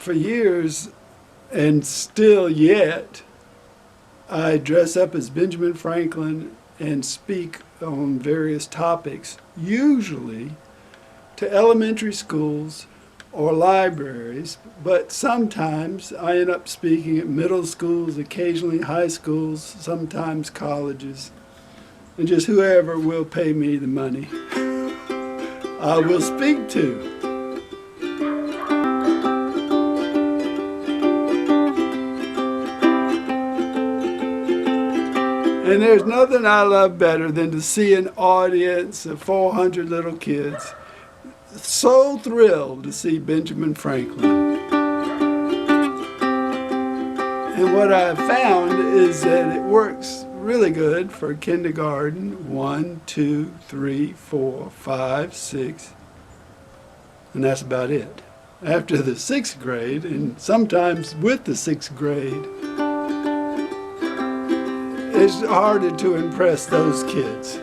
for years, and still yet, I dress up as Benjamin Franklin and speak on various topics, usually to elementary schools or libraries, but sometimes I end up speaking at middle schools, occasionally high schools, sometimes colleges, and just whoever will pay me the money I will speak to. And there's nothing I love better than to see an audience of 400 little kids so thrilled to see Benjamin Franklin. And what I've found is that it works really good for kindergarten, 1, 2, 3, 4, 5, 6, and that's about it. After the 6th grade, and sometimes with the 6th grade, it's harder to impress those kids.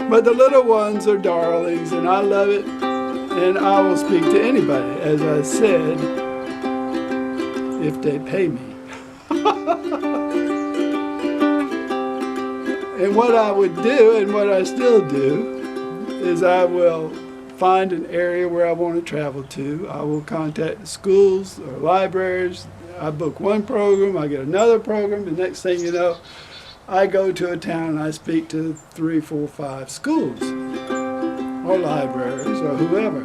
But the little ones are darlings, and I love it, and I will speak to anybody, as I said, if they pay me. And what I would do, and what I still do, is I will find an area where I want to travel to. I will contact schools or libraries. I book one program, I get another program, the next thing you know, I go to a town and I speak to 3, 4, 5 schools or libraries or whoever.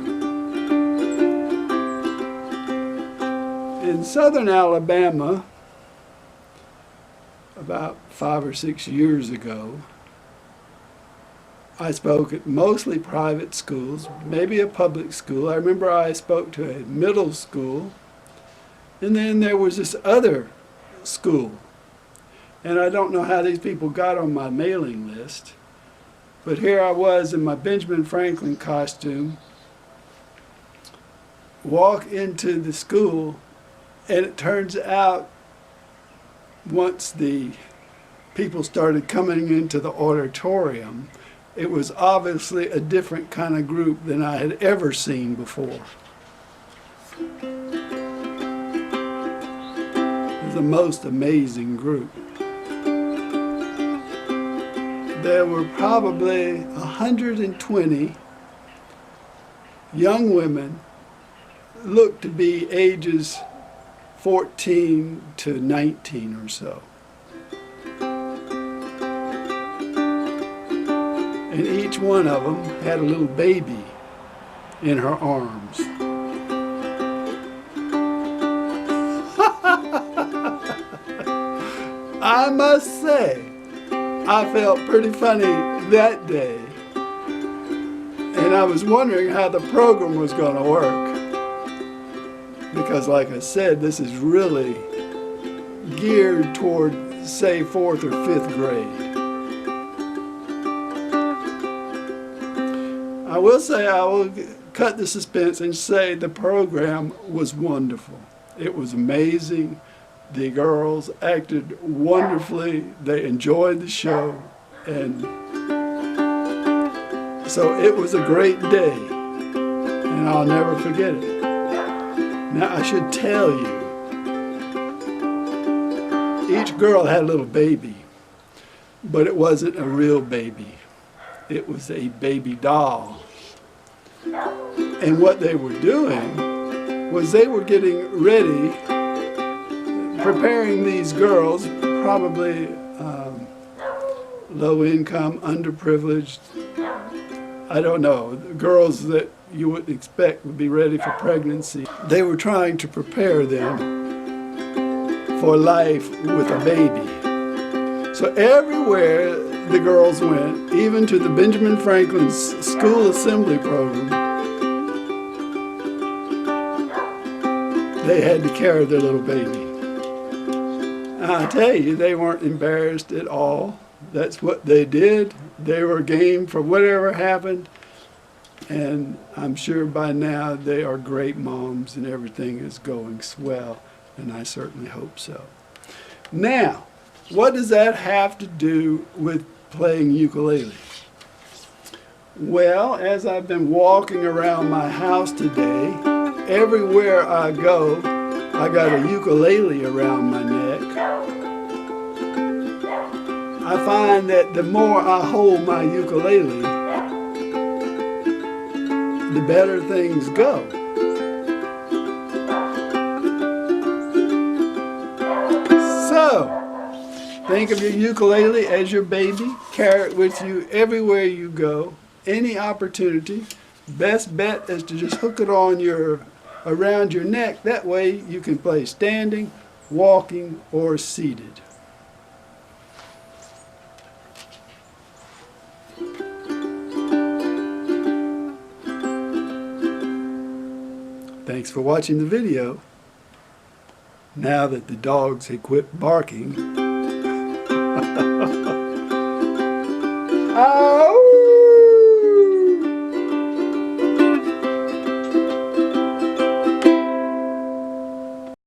In southern Alabama, about 5 or 6 years ago, I spoke at mostly private schools, maybe a public school. I remember I spoke to a middle school, and then there was this other school. And I don't know how these people got on my mailing list, but here I was in my Benjamin Franklin costume, walk into the school, and it turns out once the people started coming into the auditorium, it was obviously a different kind of group than I had ever seen before. It was the most amazing group. There were probably 120 young women, looked to be ages 14 to 19 or so. And each one of them had a little baby in her arms. I must say, I felt pretty funny that day. And I was wondering how the program was going to work. Because like I said, this is really geared toward, say, 4th or 5th grade. I will say, I will cut the suspense and say the program was wonderful. It was amazing. The girls acted wonderfully. They enjoyed the show. And so it was a great day. And I'll never forget it. Now I should tell you, each girl had a little baby, but it wasn't a real baby. It was a baby doll. And what they were doing was they were getting ready, preparing these girls, probably low income, underprivileged, I don't know, girls that you wouldn't expect would be ready for pregnancy. They were trying to prepare them for life with a baby. So everywhere the girls went, even to the Benjamin Franklin School Assembly program, they had to carry their little baby. I tell you, they weren't embarrassed at all. That's what they did. They were game for whatever happened. And I'm sure by now they are great moms and everything is going swell. And I certainly hope so. Now, what does that have to do with playing ukulele? Well, as I've been walking around my house today, everywhere I go, I got a ukulele around my neck. I find that the more I hold my ukulele, the better things go. So, think of your ukulele as your baby. Carry it with you everywhere you go. Any opportunity. Best bet is to just hook it on around your neck. That way you can play standing, walking, or seated. Thanks for watching the video. Now that the dogs have quit barking,